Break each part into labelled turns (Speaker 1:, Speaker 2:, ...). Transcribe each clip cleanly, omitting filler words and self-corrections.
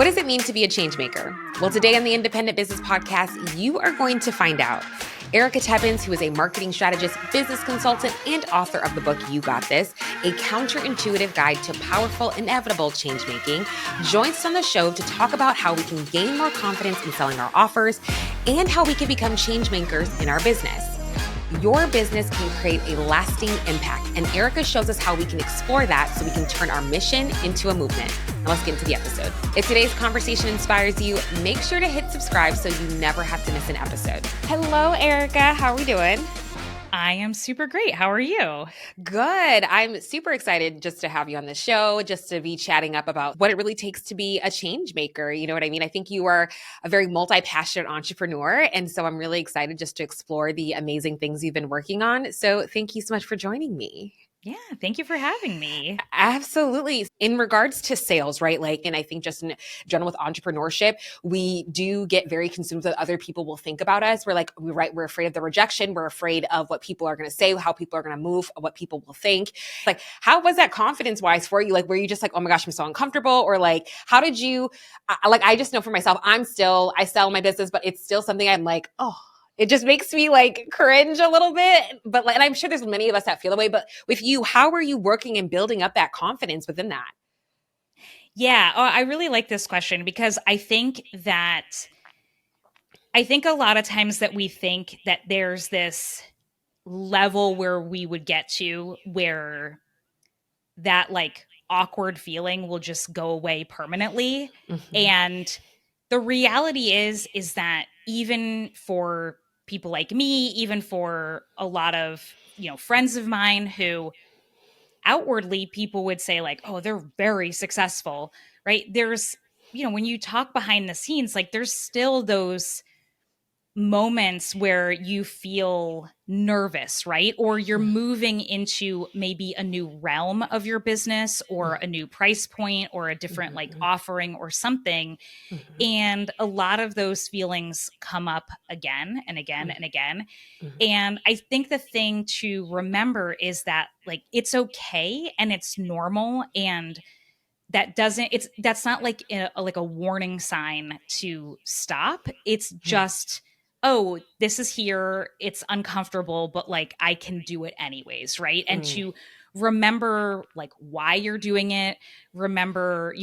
Speaker 1: What does it mean to be a change maker? Well, today on the Independent Business Podcast, you are going to find out. Erika Tebbens, who is a marketing strategist, business consultant, and author of the book You Got This, a counterintuitive guide to powerful, inevitable change making, joins us on the show to talk about how we can gain more confidence in selling our offers and how we can become change makers in our business. Your business can create a lasting impact, and Erika shows us how we can explore that so we can turn our mission into a movement. Now let's get into the episode. If today's conversation inspires you, make sure to hit subscribe so you never have to miss an episode. Hello, Erika. How are we doing?
Speaker 2: I am super great. How are you?
Speaker 1: Good. I'm super excited just to have you on the show, just to be chatting up about what it really takes to be a change maker. You know what I mean? I think you are a very multi-passionate entrepreneur. And so I'm really excited just to explore the amazing things you've been working on. So thank you so much for joining me.
Speaker 2: Yeah, thank you for having me.
Speaker 1: Absolutely. In regards to sales, right? And I think just in general with entrepreneurship, we do get very consumed with what other people will think about us. We're afraid of the rejection. We're afraid of what people are going to say, how people are going to move, what people will think. How was that confidence wise for you? Were you just oh my gosh, I'm so uncomfortable? Or how did you, I just know for myself, I sell my business, but it's still something I'm oh, it just makes me cringe a little bit, but and I'm sure there's many of us that feel the way, but with you, how are you working and building up that confidence within that?
Speaker 2: Yeah, I really like this question because I think a lot of times that we think that there's this level where we would get to where that awkward feeling will just go away permanently. Mm-hmm. And the reality is that even for people like me, even for a lot of, friends of mine who outwardly people would say oh, they're very successful, right? There's, when you talk behind the scenes, there's still those moments where you feel nervous, right? Or you're moving into maybe a new realm of your business or a new price point or a different offering or something. Mm-hmm. And a lot of those feelings come up again and again and again. Mm-hmm. And I think the thing to remember is that it's okay and it's normal, and that's not a warning sign to stop. It's just, oh, this is here. It's uncomfortable, but I can do it anyways, right? And to remember why you're doing it. Remember,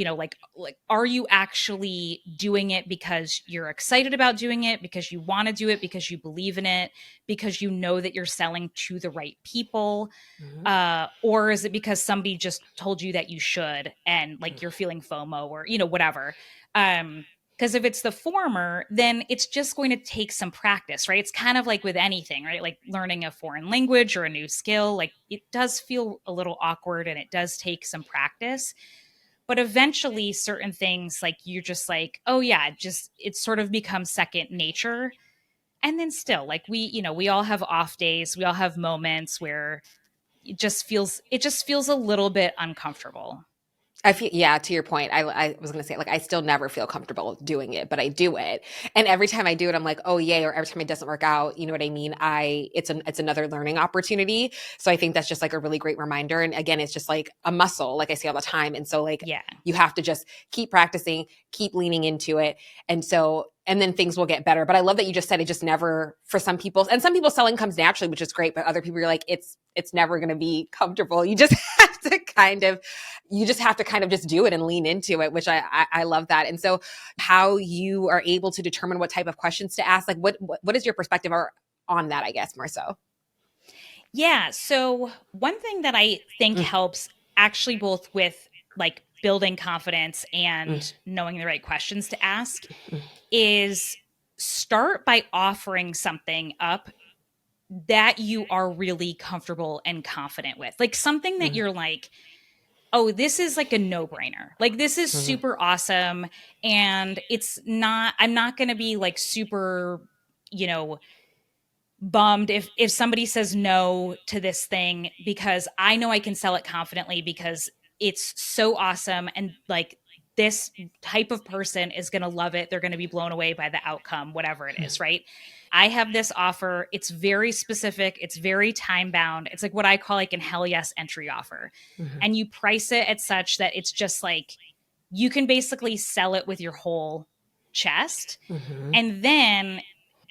Speaker 2: are you actually doing it because you're excited about doing it, because you want to do it, because you believe in it, because you know that you're selling to the right people? Mm-hmm. Or is it because somebody just told you that you should and you're feeling FOMO or, whatever? Because if it's the former, then it's just going to take some practice, right? It's kind of like with anything, right? Like learning a foreign language or a new skill, it does feel a little awkward and it does take some practice. But eventually certain things you're just oh yeah, it sort of becomes second nature. And then still we all have off days. We all have moments where it just feels a little bit uncomfortable.
Speaker 1: I feel, yeah, to your point, I was going to say, I still never feel comfortable doing it, but I do it. And every time I do it, I'm oh, yay. Or every time it doesn't work out, you know what I mean? It's another learning opportunity. So I think that's just a really great reminder. And again, it's just a muscle, I say all the time. And so yeah, you have to just keep practicing, keep leaning into it. And then things will get better. But I love that you just said it just never, for some people, and some people selling comes naturally, which is great. But other people, you're it's never going to be comfortable. You just have to kind of just do it and lean into it, which I love that. And so how you are able to determine what type of questions to ask, what is your perspective on that, I guess, more so?
Speaker 2: Yeah. So one thing that I think helps actually both with building confidence and knowing the right questions to ask is start by offering something up that you are really comfortable and confident with. Something that you're oh, this is a no-brainer. This is super awesome. And I'm not going to be super, bummed if somebody says no to this thing, because I know I can sell it confidently because it's so awesome. And this type of person is going to love it. They're going to be blown away by the outcome, whatever it is, right? I have this offer. It's very specific. It's very time bound. It's what I call an hell yes entry offer. Mm-hmm. And you price it at such that it's just you can basically sell it with your whole chest, and then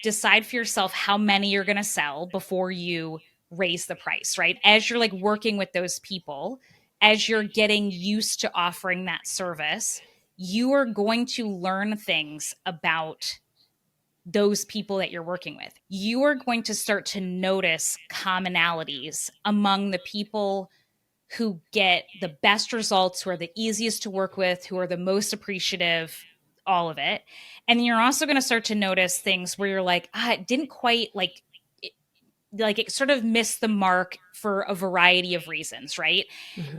Speaker 2: decide for yourself how many you're going to sell before you raise the price, right? As you're like working with those people, as you're getting used to offering that service, you are going to learn things about those people that you're working with. You are going to start to notice commonalities among the people who get the best results, who are the easiest to work with, who are the most appreciative, all of it. And you're also going to start to notice things where you're like, it didn't quite like it sort of missed the mark for a variety of reasons, right?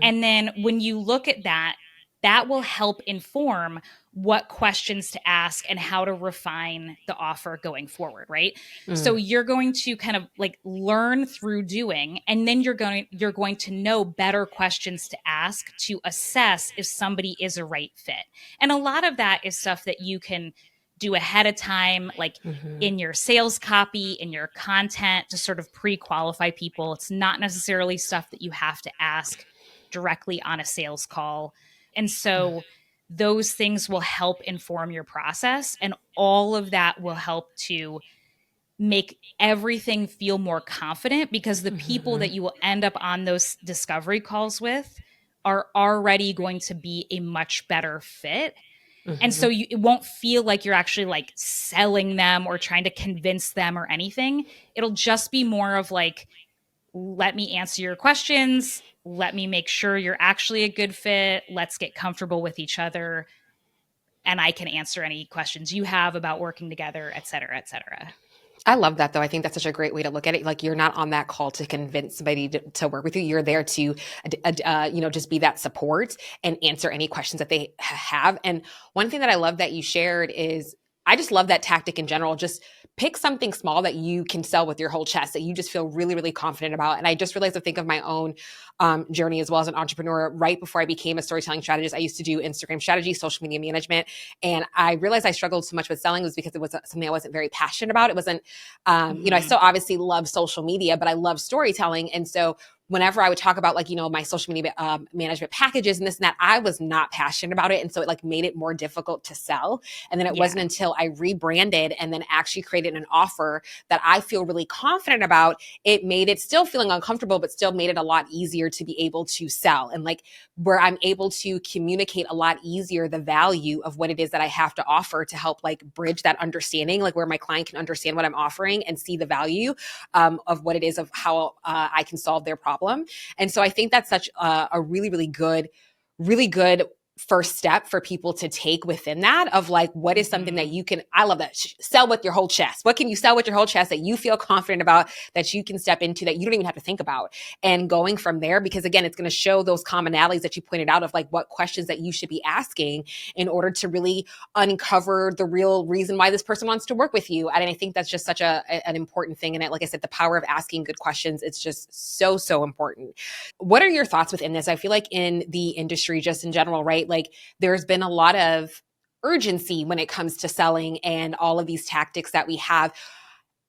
Speaker 2: And then when you look at that, that will help inform what questions to ask and how to refine the offer going forward, right? So you're going to kind of like learn through doing, and then you're going to know better questions to ask to assess if somebody is a right fit. And a lot of that is stuff that you can do ahead of time, like in your sales copy, in your content, to sort of pre-qualify people. It's not necessarily stuff that you have to ask directly on a sales call. And so those things will help inform your process, and all of that will help to make everything feel more confident, because the people that you will end up on those discovery calls with are already going to be a much better fit. And so it won't feel like you're actually like selling them or trying to convince them or anything. It'll just be more of like, let me answer your questions. Let me make sure you're actually a good fit. Let's get comfortable with each other. And I can answer any questions you have about working together, et cetera, et cetera.
Speaker 1: I love that, though. I think that's such a great way to look at it. Like, you're not on that call to convince somebody to work with you. You're there to, just be that support and answer any questions that they have. And one thing that I love that you shared is, I just love that tactic in general. Just pick something small that you can sell with your whole chest, that you just feel really, really confident about. And I just realized, to think of my own journey as well as an entrepreneur. Right before I became a storytelling strategist, I used to do Instagram strategy, social media management. And I realized I struggled so much with selling was because it was something I wasn't very passionate about. It wasn't, I still obviously love social media, but I love storytelling. And so whenever I would talk about my social media management packages and this and that, I was not passionate about it. And so it like made it more difficult to sell. And then it wasn't until I rebranded and then actually created an offer that I feel really confident about, it made it still feeling uncomfortable, but still made it a lot easier to be able to sell. And like, where I'm able to communicate a lot easier the value of what it is that I have to offer to help like bridge that understanding, like where my client can understand what I'm offering and see the value of what it is, of how I can solve their problem. And so I think that's such a really, really good first step for people to take within that, of like, what is something that you can, I love that, sell with your whole chest. What can you sell with your whole chest that you feel confident about, that you can step into, that you don't even have to think about, and going from there? Because again, it's going to show those commonalities that you pointed out of like what questions that you should be asking in order to really uncover the real reason why this person wants to work with you. And I think that's just such an important thing. And like I said, the power of asking good questions, it's just so, so important. What are your thoughts within this? I feel like in the industry, just in general, right? Like, there's been a lot of urgency when it comes to selling and all of these tactics that we have.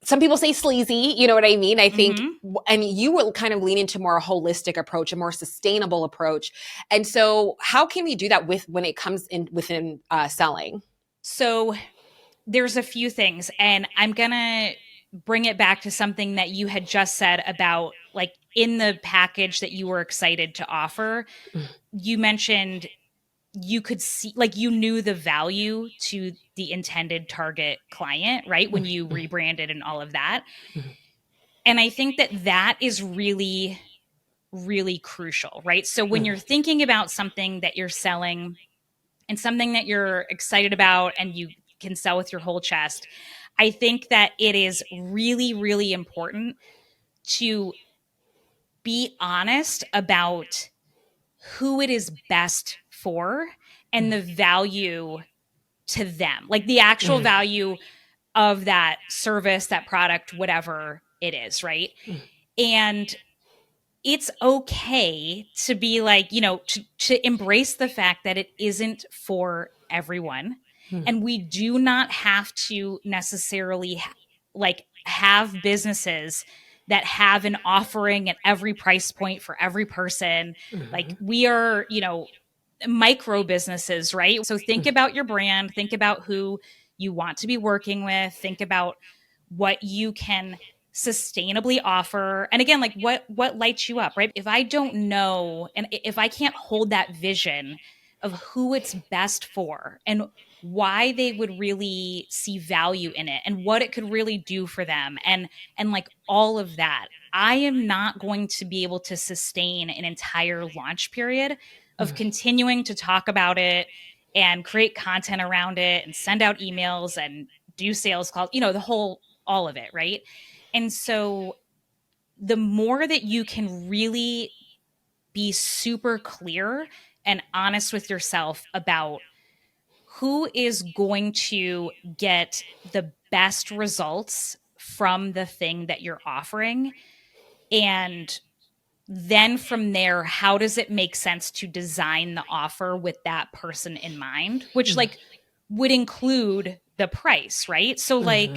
Speaker 1: Some people say sleazy, you know what I mean? I think, and you will kind of lean into more a holistic approach, a more sustainable approach. And so how can we do that when it comes in within selling?
Speaker 2: So there's a few things, and I'm going to bring it back to something that you had just said about like in the package that you were excited to offer. You mentioned you could see, like, you knew the value to the intended target client, right? When you rebranded and all of that. And I think that is really, really crucial, right? So when you're thinking about something that you're selling and something that you're excited about and you can sell with your whole chest, I think that it is really, really important to be honest about who it is best for and the value to them, like the actual value of that service, that product, whatever it is, right? And it's okay to be like, to embrace the fact that it isn't for everyone. And we do not have to necessarily like have businesses that have an offering at every price point for every person. Like, we are, micro businesses, right? So think about your brand, think about who you want to be working with, think about what you can sustainably offer. And again, like what lights you up, right? If I don't know, and if I can't hold that vision of who it's best for and why they would really see value in it and what it could really do for them, and like all of that, I am not going to be able to sustain an entire launch period of continuing to talk about it and create content around it and send out emails and do sales calls, the whole, all of it, right? And so the more that you can really be super clear and honest with yourself about who is going to get the best results from the thing that you're offering, and then from there, how does it make sense to design the offer with that person in mind, which like would include the price, right? So like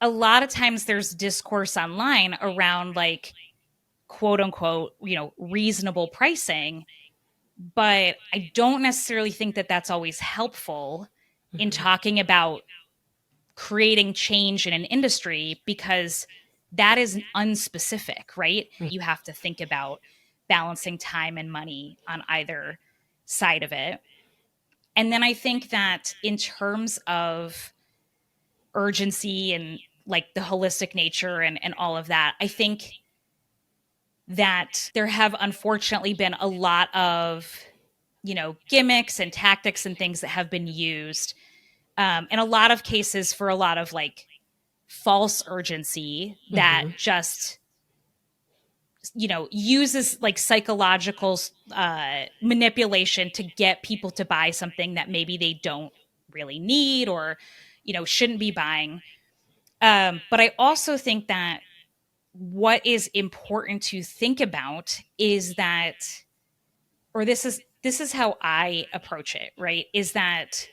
Speaker 2: a lot of times there's discourse online around like quote unquote, reasonable pricing, but I don't necessarily think that that's always helpful in talking about creating change in an industry, because that is unspecific, right? You have to think about balancing time and money on either side of it. And then I think that in terms of urgency and like the holistic nature and all of that, I think that there have unfortunately been a lot of, gimmicks and tactics and things that have been used in a lot of cases for a lot of like false urgency that just uses like psychological manipulation to get people to buy something that maybe they don't really need or shouldn't be buying. But I also think that what is important to think about is that, or this is how I approach it, right, is that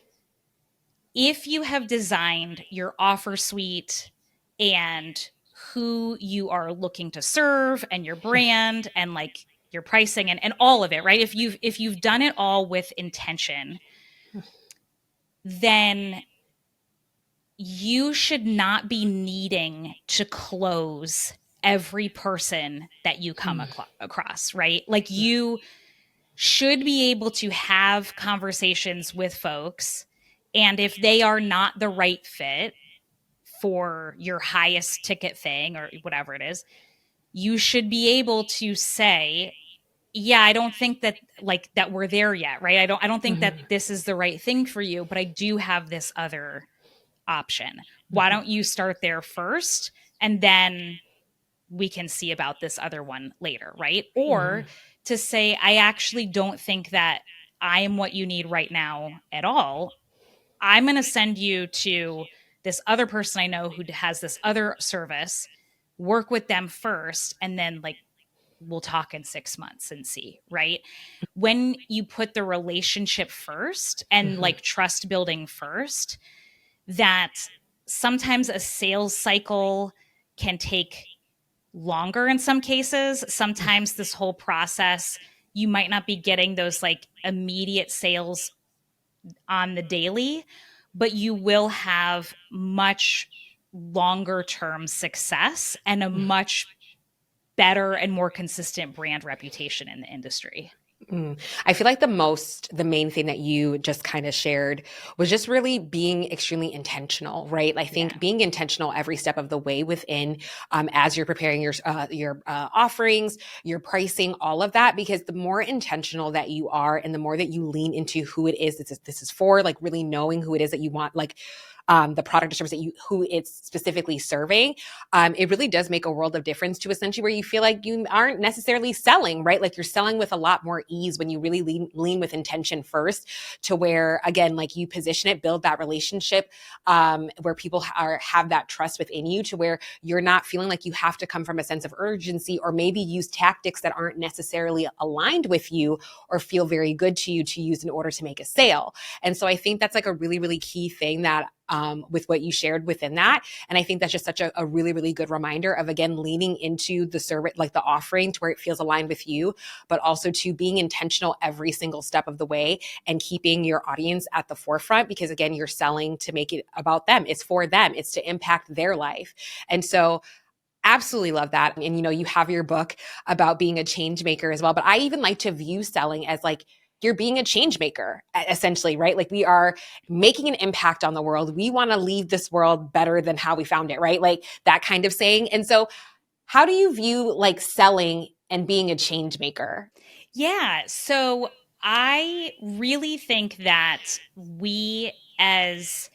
Speaker 2: if you have designed your offer suite and who you are looking to serve and your brand and like your pricing and all of it, right? If you've done it all with intention, then you should not be needing to close every person that you come across, right? Like you should be able to have conversations with folks, and if they are not the right fit for your highest ticket thing or whatever it is, you should be able to say, yeah, I don't think that like that we're there yet, right? I don't think that this is the right thing for you, but I do have this other option. Why don't you start there first, and then we can see about this other one later, right? Or to say, I actually don't think that I am what you need right now at all. I'm going to send you to this other person I know who has this other service, work with them first, and then like we'll talk in 6 months and see, right? When you put the relationship first and like trust building first, that sometimes a sales cycle can take longer in some cases. Sometimes this whole process, you might not be getting those like immediate sales on the daily, but you will have much longer term success and a much better and more consistent brand reputation in the industry.
Speaker 1: I feel like the main thing that you just kind of shared was just really being extremely intentional, right? I think being intentional every step of the way within, as you're preparing your offerings, your pricing, all of that, because the more intentional that you are and the more that you lean into who it is this is for, like really knowing who it is that you want, like the product or service who it's specifically serving, it really does make a world of difference to essentially where you feel like you aren't necessarily selling, right? Like you're selling with a lot more ease when you really lean with intention first, to where, again, like you position it, build that relationship, where people have that trust within you, to where you're not feeling like you have to come from a sense of urgency or maybe use tactics that aren't necessarily aligned with you or feel very good to you to use in order to make a sale. And so I think that's like a really, really key thing that with what you shared within that. And I think that's just such a really, really good reminder of, again, leaning into the service, like the offering to where it feels aligned with you, but also to being intentional every single step of the way and keeping your audience at the forefront, because again, you're selling to make it about them. It's for them. It's to impact their life. And so absolutely love that. And, you have your book about being a change maker as well. But I even like to view selling as like, you're being a change maker, essentially, right? Like, we are making an impact on the world. We want to leave this world better than how we found it, right? Like that kind of saying. And so how do you view like selling and being a change maker?
Speaker 2: Yeah. So I really think that we, as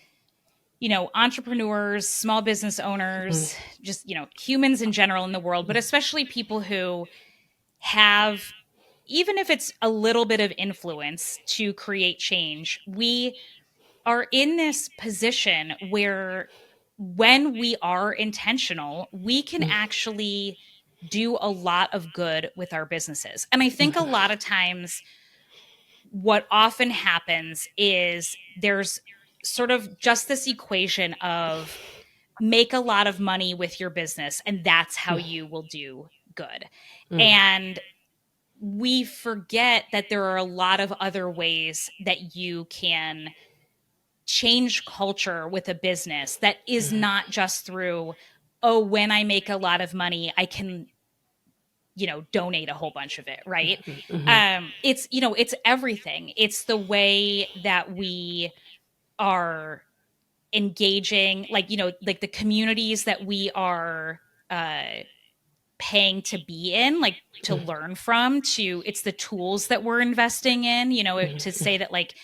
Speaker 2: entrepreneurs, small business owners, just, humans in general in the world, but especially people who have, even if it's a little bit of influence to create change, we are in this position where when we are intentional, we can actually do a lot of good with our businesses. And I think a lot of times what often happens is there's sort of just this equation of make a lot of money with your business, and that's how you will do good. And we forget that there are a lot of other ways that you can change culture with a business that is not just through, oh, when I make a lot of money, I can donate a whole bunch of it, right? It's everything. It's the way that we are engaging, like the communities that we are paying to be in, like to learn from, to it's the tools that we're investing in, to say that, like,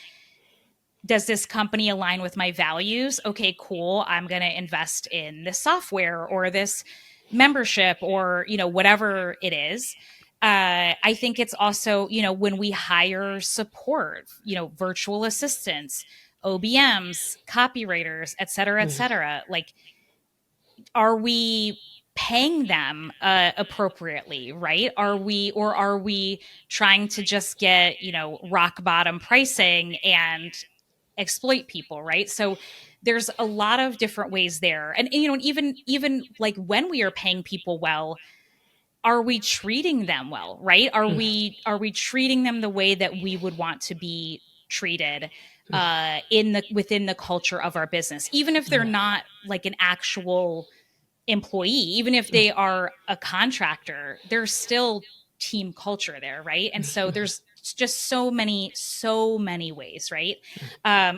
Speaker 2: does this company align with my values? Okay, cool. I'm going to invest in this software or this membership or, whatever it is. I think it's also, when we hire support, virtual assistants, OBMs, copywriters, et cetera, like, are we paying them appropriately, right? Are we trying to just get, rock bottom pricing and exploit people, right? So there's a lot of different ways there. And even like when we are paying people well, are we treating them well, right? Are we treating them the way that we would want to be treated within the culture of our business, even if they're not like an actual employee, even if they are a contractor, there's still team culture there, right? And so there's just so many ways, right?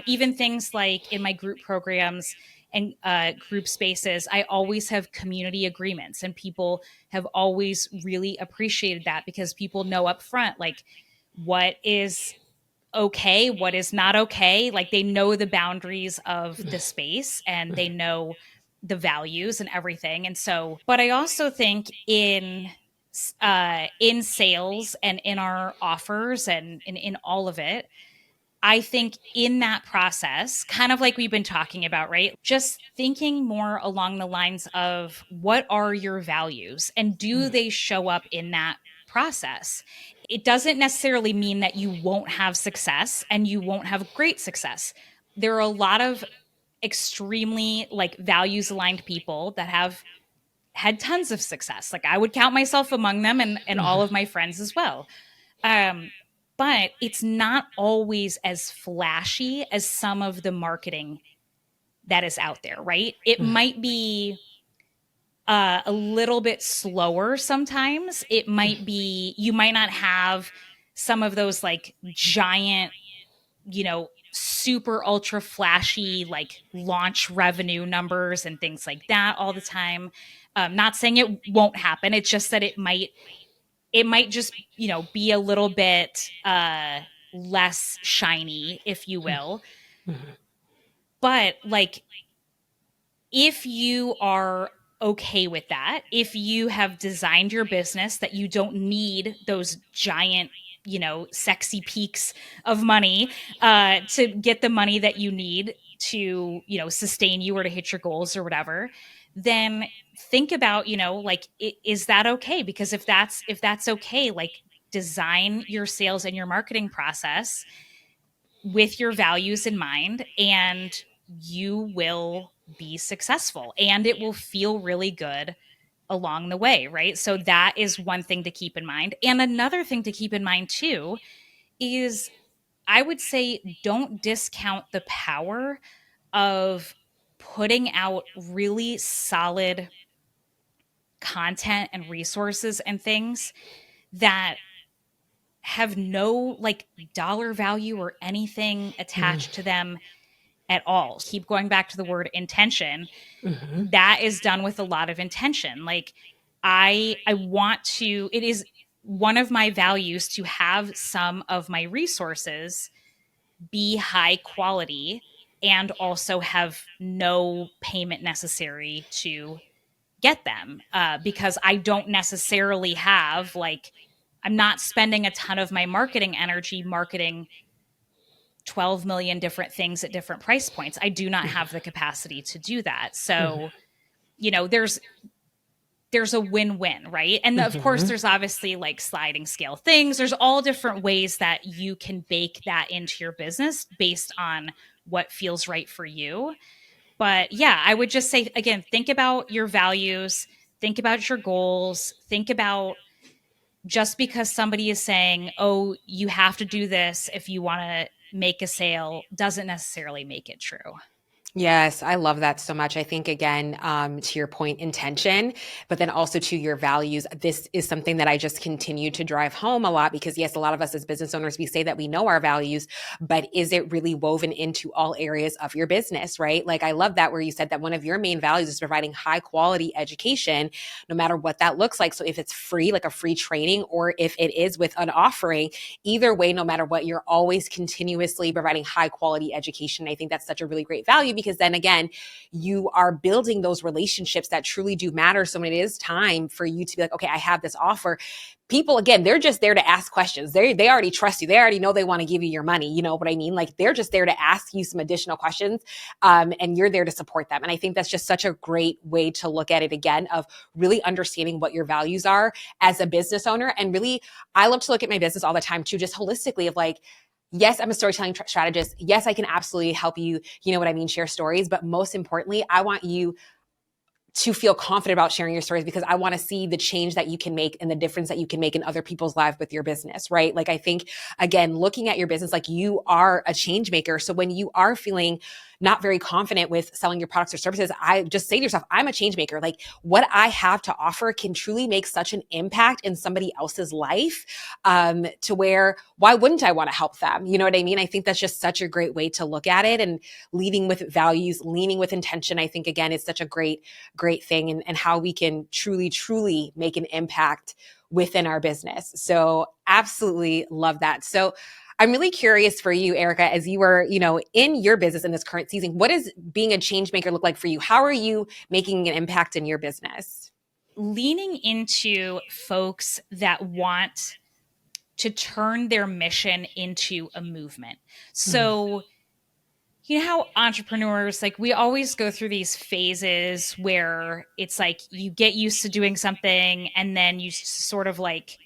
Speaker 2: Even things like in my group programs and group spaces, I always have community agreements, and people have always really appreciated that, because people know up front, like, what is okay, what is not okay. Like, they know the boundaries of the space and they know the values and everything. And so, but I also think in sales and in our offers and in all of it, I think in that process, kind of like we've been talking about, right? Just thinking more along the lines of, what are your values and do they show up in that process? It doesn't necessarily mean that you won't have success and you won't have great success. There are a lot of extremely like values aligned people that have had tons of success. Like, I would count myself among them, and all of my friends as well. But it's not always as flashy as some of the marketing that is out there, right? It might be a little bit slower sometimes. It might be, you might not have some of those like giant, super ultra flashy, like launch revenue numbers and things like that all the time. Not saying it won't happen. It's just that it might just, be a little bit less shiny, if you will. But like, if you are okay with that, if you have designed your business that you don't need those giant, sexy peaks of money to get the money that you need to, sustain you or to hit your goals or whatever, then think about, like, is that okay? Because if that's okay, like, design your sales and your marketing process with your values in mind, and you will be successful and it will feel really good along the way, right? So that is one thing to keep in mind. And another thing to keep in mind too is I would say don't discount the power of putting out really solid content and resources and things that have no like dollar value or anything attached to them at all. Keep going back to the word intention.
Speaker 1: Mm-hmm.
Speaker 2: That is done with a lot of intention. Like I want to, it is one of my values to have some of my resources be high quality and also have no payment necessary to get them, because I don't necessarily have like, I'm not spending a ton of my marketing energy marketing 12 million different things at different price points. I do not have the capacity to do that. So, you know, there's a win-win, right? And of course
Speaker 1: Mm-hmm.
Speaker 2: there's obviously like sliding scale things. There's all different ways that you can bake that into your business based on what feels right for you. But yeah, I would just say again, think about your values, think about your goals, think about just because somebody is saying, "Oh, you have to do this if you want to make a sale," doesn't necessarily make it true.
Speaker 1: Yes, I love that so much. I think, again, to your point, intention, but then also to your values. This is something that I just continue to drive home a lot because, yes, a lot of us as business owners, we say that we know our values, but is it really woven into all areas of your business, right? Like, I love that where you said that one of your main values is providing high quality education, no matter what that looks like. So if it's free, like a free training, or if it is with an offering, either way, no matter what, you're always continuously providing high quality education. I think that's such a really great value because then again, you are building those relationships that truly do matter. So when it is time for you to be like, okay, I have this offer, people, again, they're just there to ask questions. They already trust you. They already know they want to give you your money. You know what I mean? Like they're just there to ask you some additional questions, and you're there to support them. And I think that's just such a great way to look at it again, of really understanding what your values are as a business owner. And really, I love to look at my business all the time too, just holistically of like, yes, I'm a storytelling strategist. Yes, I can absolutely help you, you know what I mean, share stories. But most importantly, I want you to feel confident about sharing your stories because I want to see the change that you can make and the difference that you can make in other people's lives with your business, right? Like I think, again, looking at your business, like you are a change maker. So when you are feeling not very confident with selling your products or services, I just say to yourself, I'm a change maker. Like what I have to offer can truly make such an impact in somebody else's life, to where why wouldn't I want to help them? You know what I mean? I think that's just such a great way to look at it, and leading with values, leaning with intention. I think again, it's such a great thing, and how we can truly make an impact within our business. So absolutely love that. So I'm really curious for you, Erika, as you were, you know, in your business in this current season, what does being a change maker look like for you? How are you making an impact in your business?
Speaker 2: Leaning into folks that want to turn their mission into a movement.
Speaker 1: Mm,
Speaker 2: So, you know how entrepreneurs, like we always go through these phases where it's like you get used to doing something and then you sort of like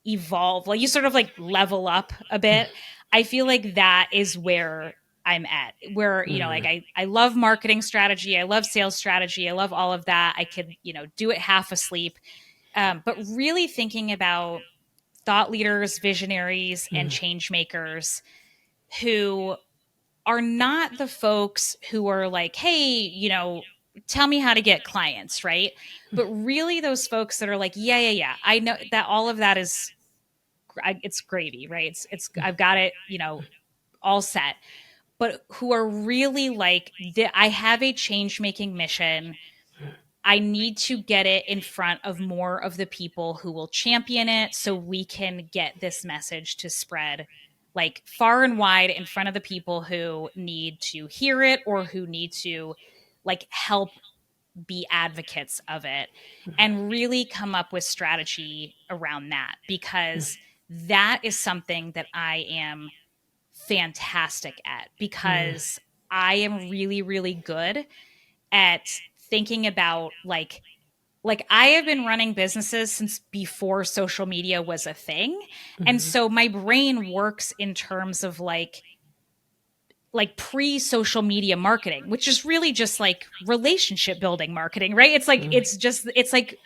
Speaker 2: evolve, like you sort of like level up a bit. I feel like that is where I'm at, where, you know, like
Speaker 1: mm,
Speaker 2: I love marketing strategy, I love sales strategy, I love all of that. I could, you know, do it half asleep. But really thinking about thought leaders, visionaries, and
Speaker 1: mm,
Speaker 2: change makers who are not the folks who are like, hey, you know, tell me how to get clients, right? But really those folks that are like, yeah, I know that all of that is, it's gravy, right? I've got it, you know, all set. But who are really like, I have a change making mission. I need to get it in front of more of the people who will champion it so we can get this message to spread like far and wide in front of the people who need to hear it or who need to like help be advocates of it, and really come up with strategy around that, because that is something that I am fantastic at,
Speaker 1: mm,
Speaker 2: because I am really really good at thinking about like I have been running businesses since before social media was a thing. And
Speaker 1: mm,
Speaker 2: so my brain works in terms of like pre-social media marketing, which is really just like relationship building marketing, right? It's like it's like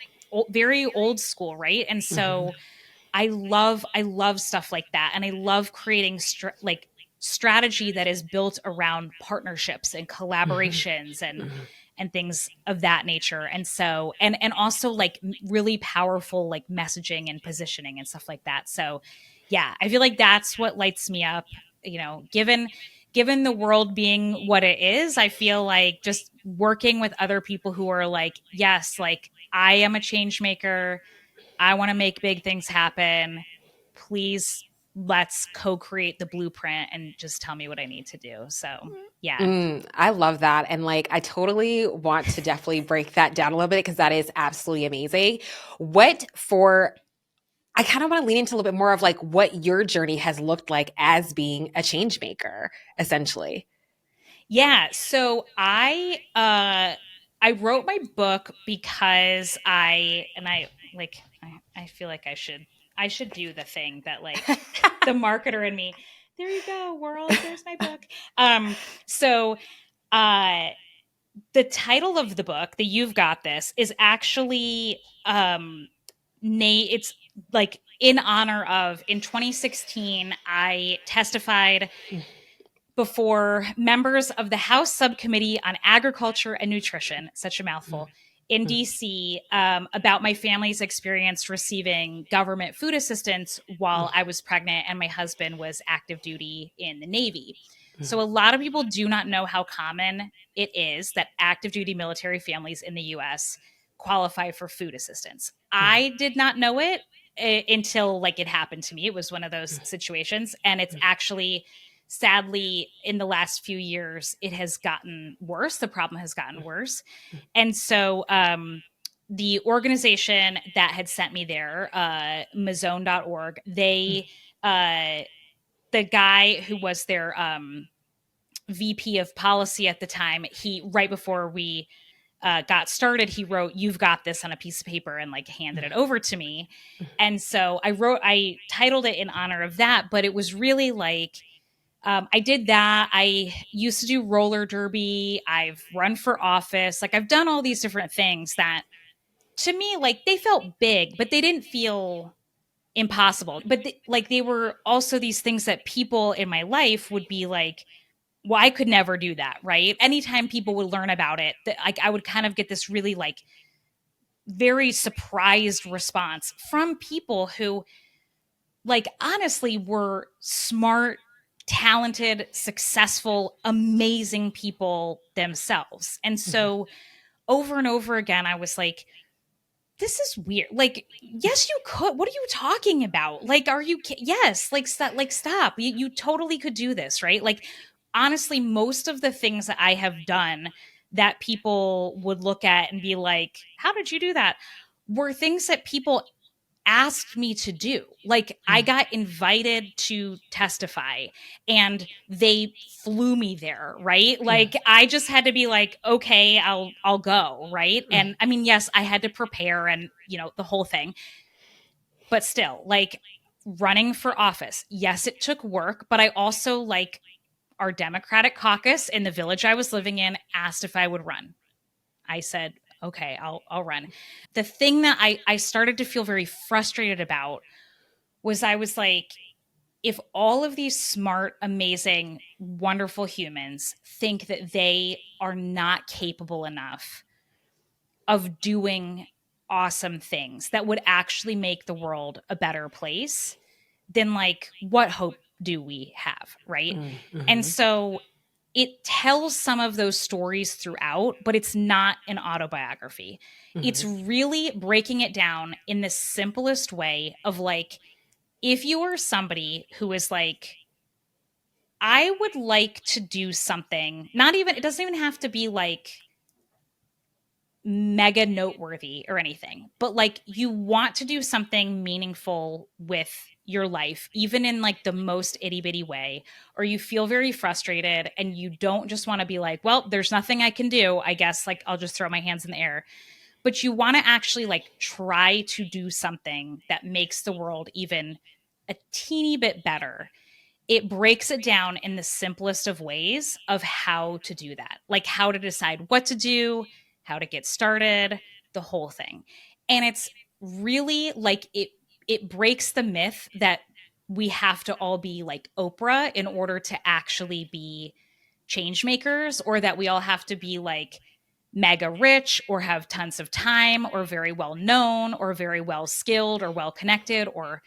Speaker 2: very old school, right? And so I love stuff like that, and I love creating like strategy that is built around partnerships and collaborations and things of that nature. And so and also like really powerful like messaging and positioning and stuff like that. So yeah, I feel like that's what lights me up, you know, given the world being what it is. I feel like just working with other people who are like, yes, like I am a change maker, I want to make big things happen. Please, let's co-create the blueprint and just tell me what I need to do. So, yeah.
Speaker 1: I love that. And like, I totally want to definitely break that down a little bit because that is absolutely amazing. What for, I kind of want to lean into a little bit more of like what your journey has looked like as being a change maker, essentially.
Speaker 2: Yeah, so I wrote my book because I feel like I should do the thing that like the marketer in me. There you go, world. There's my book. So uh the title of the book, the You've Got This, is actually it's like in honor of, in 2016 I testified before members of the House Subcommittee on Agriculture and Nutrition, such a mouthful, in DC, about my family's experience receiving government food assistance while I was pregnant and my husband was active duty in the Navy. So, a lot of people do not know how common it is that active duty military families in the US qualify for food assistance. I did not know it until like it happened to me. It was one of those situations. And it's actually, sadly, in the last few years, it has gotten worse. The problem has gotten worse. And so the organization that had sent me there, Mazone.org, the guy who was their VP of policy at the time, he, right before we got started, he wrote, "You've got this," on a piece of paper and like handed it over to me. And so I titled it in honor of that, but it was really like, I did that. I used to do roller derby. I've run for office. Like I've done all these different things that to me, like they felt big, but they didn't feel impossible. But like they were also these things that people in my life would be like, well, I could never do that, right? Anytime people would learn about it, that like I would kind of get this really like very surprised response from people who like honestly were smart, talented, successful, amazing people themselves. And so over and over again I was like, this is weird. Like, yes, you could. What are you talking about? Like, are you yes, like stop. You totally could do this, right? Like honestly, most of the things that I have done that people would look at and be like, how did you do that? Were things that people asked me to do. Like I got invited to testify and they flew me there, right? Like I just had to be like, okay, I'll go, right? And I mean, yes, I had to prepare and, you know, the whole thing. But still, like running for office, yes, it took work, but I also like our Democratic caucus in the village I was living in asked if I would run. I said, okay, I'll run. The thing that I started to feel very frustrated about was I was like, if all of these smart, amazing, wonderful humans think that they are not capable enough of doing awesome things that would actually make the world a better place, then like what hope do we have, right? And so it tells some of those stories throughout, but it's not an autobiography. It's really breaking it down in the simplest way of like, if you are somebody who is like, I would like to do something, not even, it doesn't even have to be like mega noteworthy or anything, but like you want to do something meaningful with your life, even in like the most itty bitty way, or you feel very frustrated and you don't just want to be like, well, there's nothing I can do. I guess like I'll just throw my hands in the air. But you want to actually like try to do something that makes the world even a teeny bit better. it breaks it down in the simplest of ways of how to do that, like how to decide what to do, how to get started, the whole thing. And it's really like it breaks the myth that we have to all be like Oprah in order to actually be change makers, or that we all have to be like mega rich or have tons of time or very well known or very well skilled or well connected or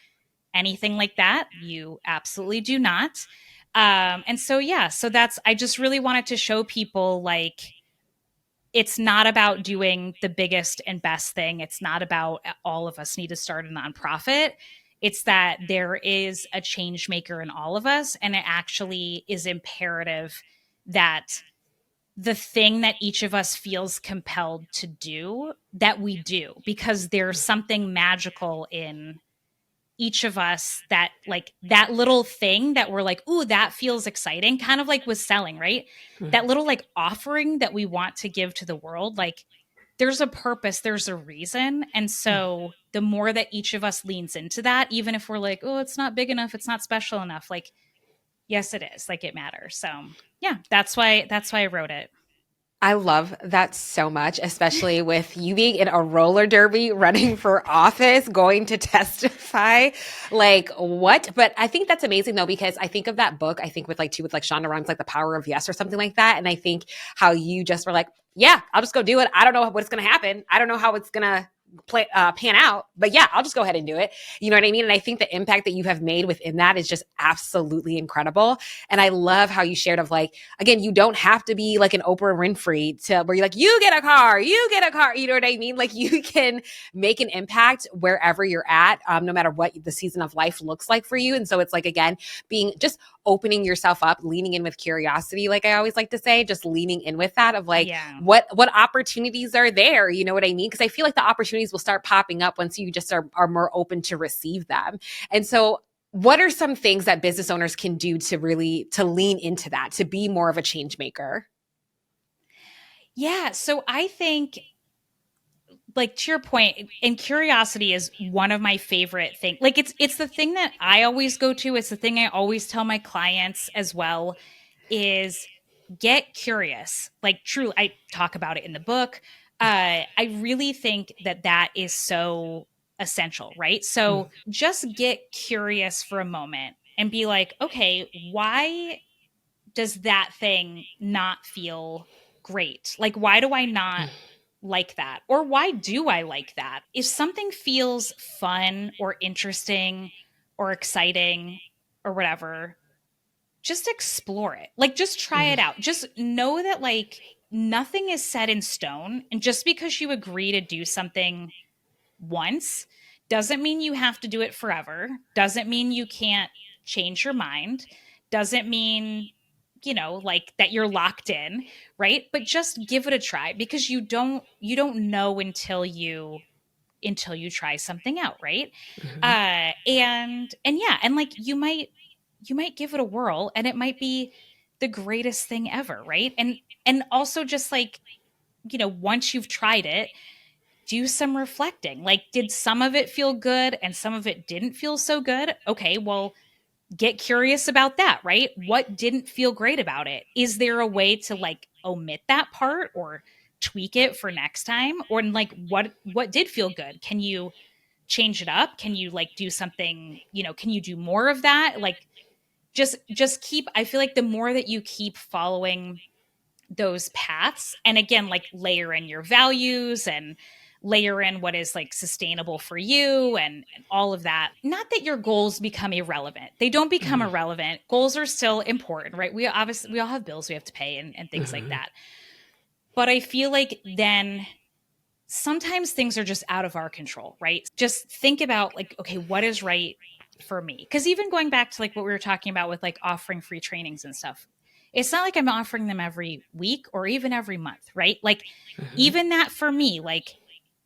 Speaker 2: anything like that. You absolutely do not. And so, yeah, so that's, I just really wanted to show people like, it's not about doing the biggest and best thing. It's not about all of us need to start a nonprofit. It's that there is a change maker in all of us. And it actually is imperative that the thing that each of us feels compelled to do, that we do, because there's something magical in each of us, that like that little thing that we're like, ooh, that feels exciting, kind of like with selling, right? That little like offering that we want to give to the world, like there's a purpose, there's a reason. And so the more that each of us leans into that, even if we're like, oh, it's not big enough, it's not special enough, like, yes, it is, like it matters. So yeah, that's why I wrote it.
Speaker 1: I love that so much, especially with you being in a roller derby, running for office, going to testify. Like what? But I think that's amazing though, because I think of that book, I think with like Shonda Rhimes, like The Power of Yes or something like that. And I think how you just were like, yeah, I'll just go do it. I don't know what's going to happen. I don't know how it's going to pan out, but yeah, I'll just go ahead and do it. You know what I mean? And I think the impact that you have made within that is just absolutely incredible. And I love how you shared of like, again, you don't have to be like an Oprah Winfrey to where you're like, you get a car, you get a car. You know what I mean? Like you can make an impact wherever you're at, no matter what the season of life looks like for you. And so it's like, again, being just opening yourself up, leaning in with curiosity, like I always like to say, just leaning in with that of like,
Speaker 2: Yeah.
Speaker 1: what opportunities are there? You know what I mean? Because I feel like the opportunities will start popping up once you just are more open to receive them. And so what are some things that business owners can do to really to lean into that, to be more of a change maker?
Speaker 2: Yeah. So I think, like to your point, and curiosity is one of my favorite things. Like it's the thing that I always go to. It's the thing I always tell my clients as well, is get curious. Like true, I talk about it in the book. I really think that that is so essential, right? So just get curious for a moment and be like, okay, why does that thing not feel great? Like, why do I not like that? Or why do I like that? If something feels fun or interesting or exciting or whatever, just explore it. Like, just try it out. Just know that, like, nothing is set in stone. And just because you agree to do something once doesn't mean you have to do it forever, doesn't mean you can't change your mind, doesn't mean, like that you're locked in, right? But just give it a try, because you don't know until you try something out, right? And yeah, and like you might give it a whirl and it might be the greatest thing ever, right? And also just like, once you've tried it, do some reflecting. Like, did some of it feel good and some of it didn't feel so good? Okay, well, get curious about that, right? What didn't feel great about it? Is there a way to like omit that part or tweak it for next time? Or like what did feel good? Can you change it up? Can you like do something, can you do more of that? Like just keep, I feel like the more that you keep following those paths, and again, like layer in your values and layer in what is like sustainable for you, and all of that, not that your goals become irrelevant. They don't become irrelevant. Goals are still important, right? We all have bills we have to pay, and things like that. But I feel like then sometimes things are just out of our control, right? Just think about like, okay, what is right for me? Because even going back to like what we were talking about with like offering free trainings and stuff, it's not like I'm offering them every week or even every month, right? Like even that for me, like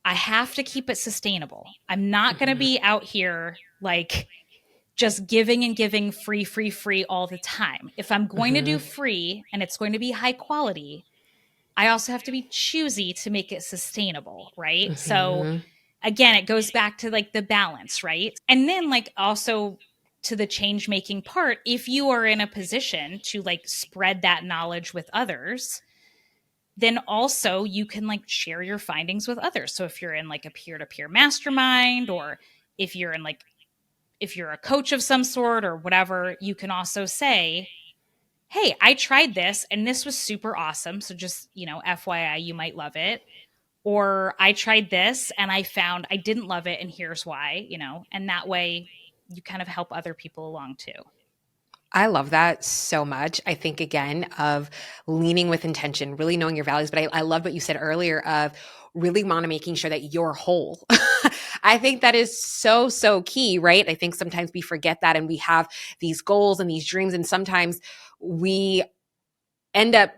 Speaker 2: I have to keep it sustainable. I'm not going to be out here like just giving and giving free, free, free all the time. If I'm going to do free and it's going to be high quality, I also have to be choosy to make it sustainable, right? So again, it goes back to like the balance, right? And then like also to the change making part, if you are in a position to like spread that knowledge with others, then also you can like share your findings with others. So if you're in like a peer-to-peer mastermind, or if you're in like, if you're a coach of some sort or whatever, you can also say, hey, I tried this and this was super awesome. So just, you know, FYI, you might love it. Or I tried this and I found I didn't love it and here's why, you know, and that way you kind of help other people along too.
Speaker 1: I love that so much. I think again of leaning with intention, really knowing your values. But I love what you said earlier of really want to making sure that you're whole. I think that is so, so key, right? I think sometimes we forget that and we have these goals and these dreams, and sometimes we end up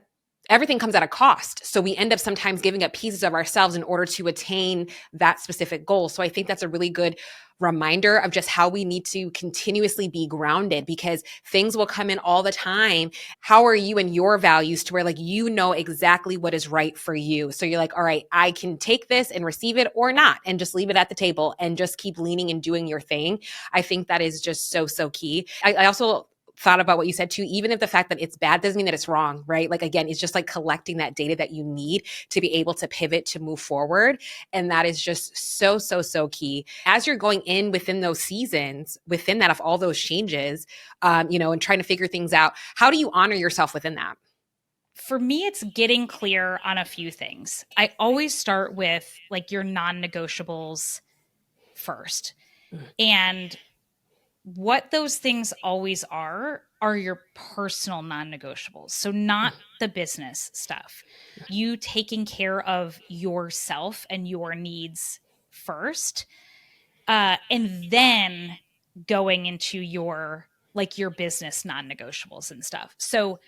Speaker 1: everything comes at a cost. So we end up sometimes giving up pieces of ourselves in order to attain that specific goal. So I think that's a really good reminder of just how we need to continuously be grounded, because things will come in all the time. How are you and your values to where like you know exactly what is right for you? So you're like, all right, I can take this and receive it or not, and just leave it at the table and just keep leaning and doing your thing. I think that is just so, so key. I also thought about what you said too, even if the fact that it's bad doesn't mean that it's wrong, right? Like, again, it's just like collecting that data that you need to be able to pivot to move forward. And that is just so, so, so key. As you're going in within those seasons, within that, of all those changes, and trying to figure things out, how do you honor yourself within that?
Speaker 2: For me, it's getting clear on a few things. I always start with like your non-negotiables first. And what those things always are your personal non-negotiables. So not the business stuff. You taking care of yourself and your needs first, and then going into your business non-negotiables and stuff. So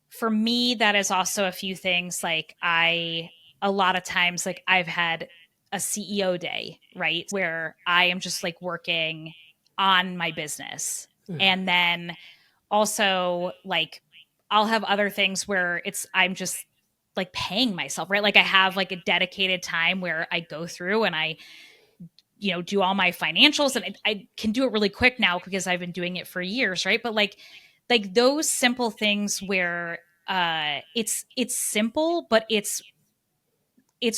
Speaker 2: for me, that is also a few things. Like a lot of times, like I've had a CEO day, right? Where I am just like working on my business. And then also like I'll have other things where I'm just like paying myself, right? Like I have like a dedicated time where I go through and I, you know, do all my financials, and I can do it really quick now because I've been doing it for years, right? But like those simple things where it's simple, but it's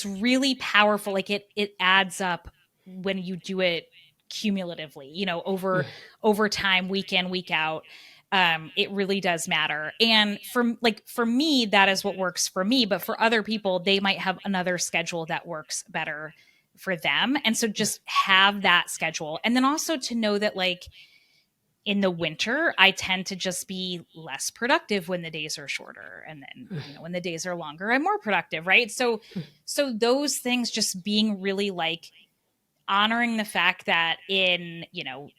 Speaker 2: really powerful. Like it adds up when you do it cumulatively, you know, over time, week in, week out. It really does matter. And for me, that is what works for me. But for other people, they might have another schedule that works better for them. And so just have that schedule. And then also to know that like in the winter, I tend to just be less productive when the days are shorter. And then, you know, when the days are longer, I'm more productive, right? So those things, just being really like honoring the fact that in, you know,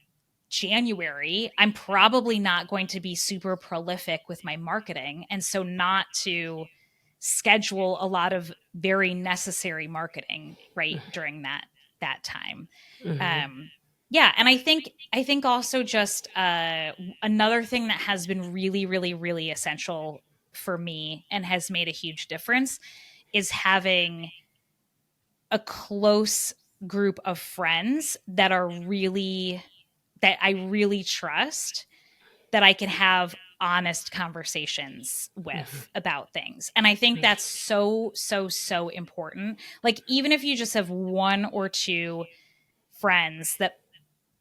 Speaker 2: January, I'm probably not going to be super prolific with my marketing. And so not to schedule a lot of very necessary marketing right during that time. Yeah, and I think also just another thing that has been really, really, really essential for me and has made a huge difference is having a close group of friends that I really trust, that I can have honest conversations with about things. And I think that's so, so, so important. Like, even if you just have one or two friends that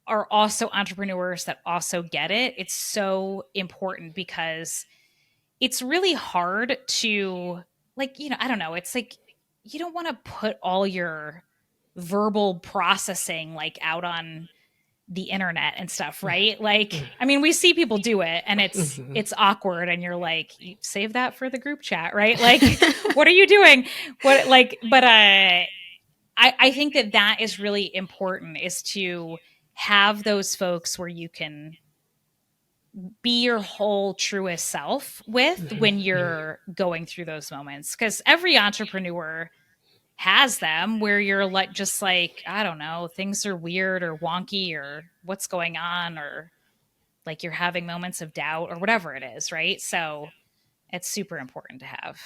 Speaker 2: are also entrepreneurs that also get it, it's so important, because it's really hard to, like, you know, I don't know, it's like you don't want to put all your verbal processing like out on the internet and stuff, right? Like, I mean, we see people do it and it's awkward, and you're like, you save that for the group chat, right? Like, what are you doing? What, like, but I think that is really important, is to have those folks where you can be your whole truest self with when you're going through those moments. Because every entrepreneur has them, where you're like, just like, I don't know, things are weird or wonky or what's going on, or like you're having moments of doubt or whatever it is, right? So it's super important to have.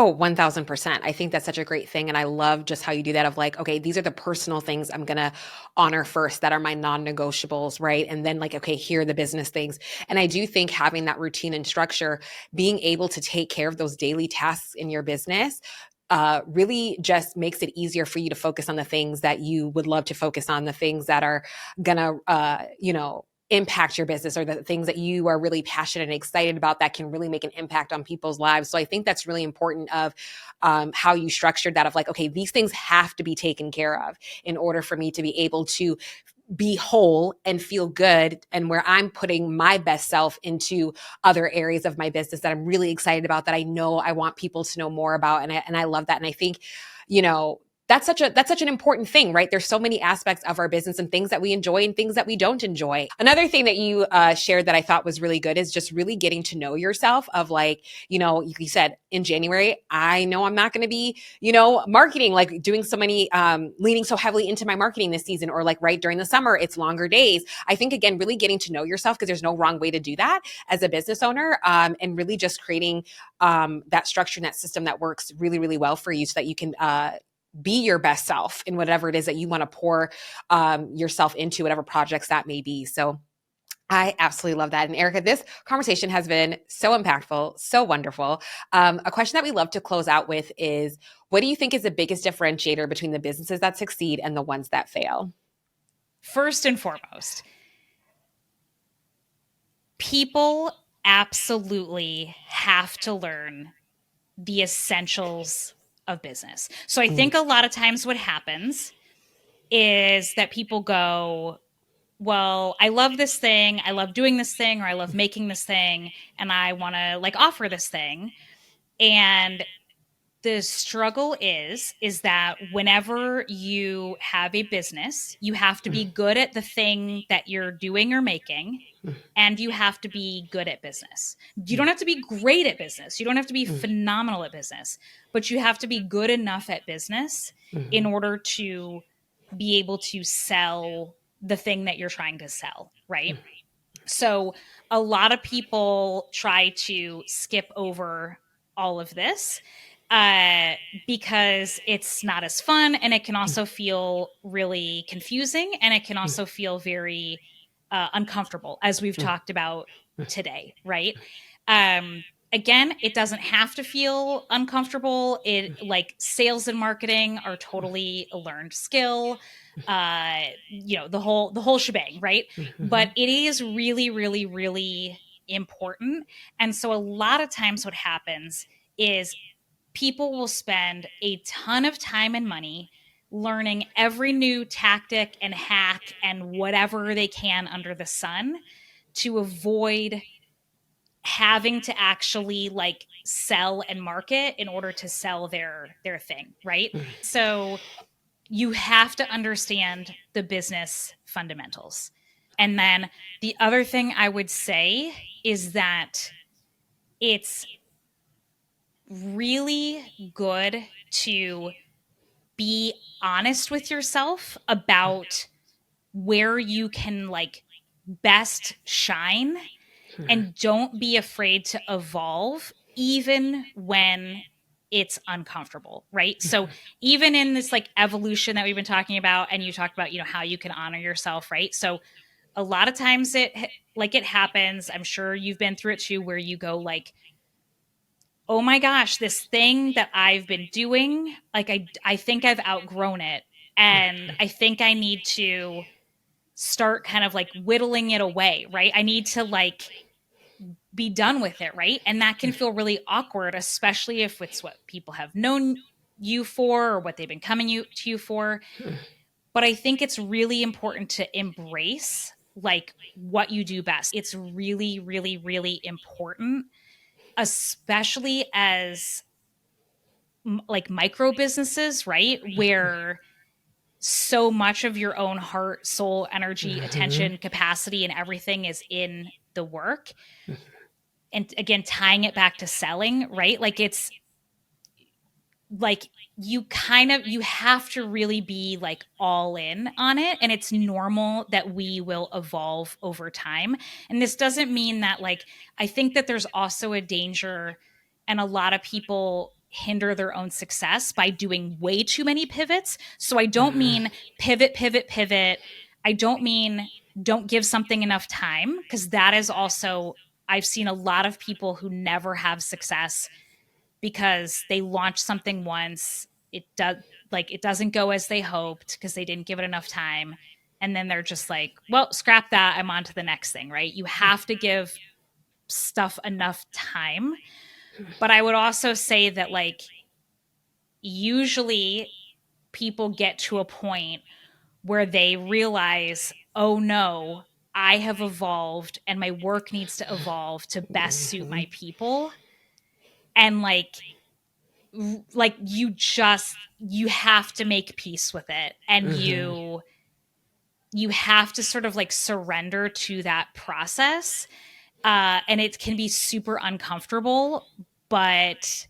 Speaker 1: Oh, 1000%. I think that's such a great thing. And I love just how you do that of like, okay, these are the personal things I'm going to honor first that are my non negotiables, right? And then, like, okay, here are the business things. And I do think having that routine and structure, being able to take care of those daily tasks in your business, really just makes it easier for you to focus on the things that you would love to focus on, the things that are gonna, impact your business, or the things that you are really passionate and excited about that can really make an impact on people's lives. So I think that's really important of how you structured that of like, okay, these things have to be taken care of in order for me to be able to be whole and feel good, and where I'm putting my best self into other areas of my business that I'm really excited about, that I know I want people to know more about. And I love that. And I think, you know, that's such an important thing, right? There's so many aspects of our business and things that we enjoy and things that we don't enjoy. Another thing that you shared that I thought was really good is just really getting to know yourself of like, you said in January, I know I'm not going to be, marketing, like doing so many, leaning so heavily into my marketing this season, or like right during the summer, it's longer days. I think, again, really getting to know yourself, because there's no wrong way to do that as a business owner, and really just creating that structure and that system that works really, really well for you, so that you can be your best self in whatever it is that you want to pour yourself into, whatever projects that may be. So I absolutely love that. And Erika, this conversation has been so impactful, so wonderful. A question that we love to close out with is, what do you think is the biggest differentiator between the businesses that succeed and the ones that fail?
Speaker 2: First and foremost, people absolutely have to learn the essentials of business. So I think a lot of times what happens is that people go, well, I love this thing, I love doing this thing, or I love making this thing, and I want to like offer this thing. And the struggle is that whenever you have a business, you have to be good at the thing that you're doing or making, and you have to be good at business. You don't have to be great at business. You don't have to be phenomenal at business, but you have to be good enough at business in order to be able to sell the thing that you're trying to sell, right? So a lot of people try to skip over all of this because it's not as fun, and it can also feel really confusing, and it can also feel very uncomfortable, as we've talked about today, right? Again, it doesn't have to feel uncomfortable. It, like, sales and marketing are totally a learned skill. The whole shebang, right? But it is really, really, really important. And so a lot of times what happens is people will spend a ton of time and money learning every new tactic and hack and whatever they can under the sun to avoid having to actually like sell and market in order to sell their thing, right? So you have to understand the business fundamentals. And then the other thing I would say is that it's really good to be honest with yourself about where you can like best shine, and don't be afraid to evolve even when it's uncomfortable, right? So even in this like evolution that we've been talking about, and you talked about, how you can honor yourself, right? So a lot of times it happens, I'm sure you've been through it too, where you go like, oh my gosh, this thing that I've been doing, like I think I've outgrown it, and I think I need to start kind of like whittling it away, right? I need to like be done with it, right? And that can feel really awkward, especially if it's what people have known you for or what they've been coming to you for. But I think it's really important to embrace like what you do best. It's really, really, really important, especially as like micro businesses, right? Where so much of your own heart, soul, energy, attention, capacity, and everything is in the work. And again, tying it back to selling, right? Like it's like you have to really be like all in on it, and it's normal that we will evolve over time. And this doesn't mean that, like, I think that there's also a danger, and a lot of people hinder their own success by doing way too many pivots. So I don't mean pivot. I don't mean don't give something enough time, because that is also, I've seen a lot of people who never have success because they launch something once, it doesn't go as they hoped because they didn't give it enough time, and then they're just like, well, scrap that, I'm on to the next thing, right? You have to give stuff enough time. But I would also say that, like, usually people get to a point where they realize, oh no, I have evolved and my work needs to evolve to best suit my people. And like you have to make peace with it, and you have to sort of like surrender to that process, and it can be super uncomfortable. But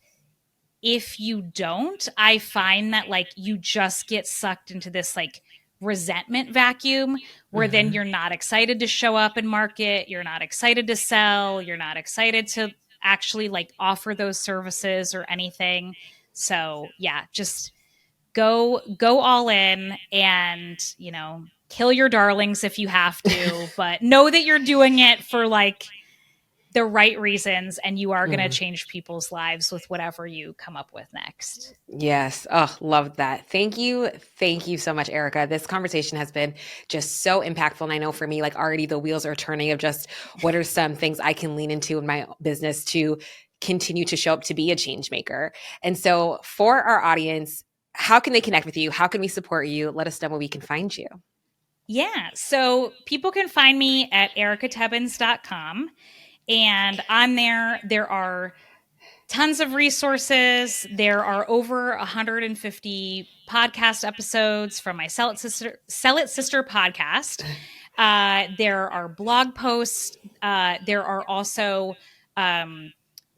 Speaker 2: if you don't, I find that like you just get sucked into this like resentment vacuum where then you're not excited to show up and market, you're not excited to sell, you're not excited to actually like offer those services or anything. So yeah, just go all in, and, you know, kill your darlings if you have to, but know that you're doing it for like the right reasons, and you are going to change people's lives with whatever you come up with next.
Speaker 1: Yes. Oh, love that. Thank you. Thank you so much, Erika. This conversation has been just so impactful. And I know for me, like, already the wheels are turning of just what are some things I can lean into in my business to continue to show up to be a change maker. And so for our audience, how can they connect with you? How can we support you? Let us know where we can find you.
Speaker 2: Yeah. So people can find me at erikatebbens.com. And on there are tons of resources. There are over 150 podcast episodes from my Sell It Sister podcast. There are blog posts. There are also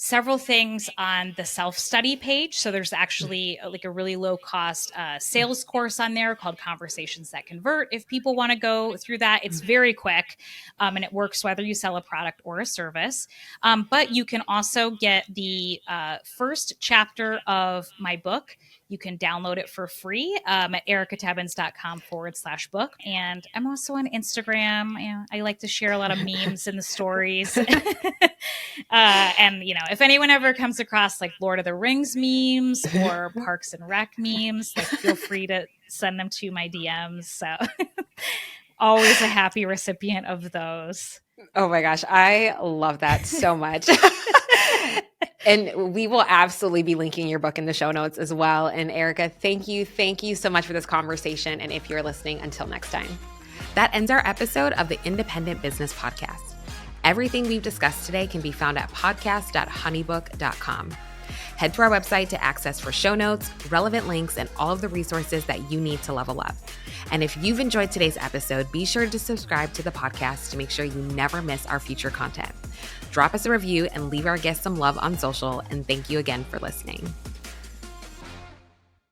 Speaker 2: several things on the self-study page. So there's actually like a really low cost sales course on there called Conversations That Convert. If people want to go through that, it's very quick, and it works whether you sell a product or a service. But you can also get the first chapter of my book. You can download it for free at erikatebbens.com/book. And I'm also on Instagram. You know, I like to share a lot of memes in the stories. And, you know, if anyone ever comes across like Lord of the Rings memes or Parks and Rec memes, like, feel free to send them to my DMs. So always a happy recipient of those.
Speaker 1: Oh my gosh. I love that so much. And we will absolutely be linking your book in the show notes as well. And Erika, thank you. Thank you so much for this conversation. And if you're listening, until next time. That ends our episode of the Independent Business Podcast. Everything we've discussed today can be found at podcast.honeybook.com. Head to our website to access for show notes, relevant links, and all of the resources that you need to level up. And if you've enjoyed today's episode, be sure to subscribe to the podcast to make sure you never miss our future content. Drop us a review and leave our guests some love on social. And thank you again for listening.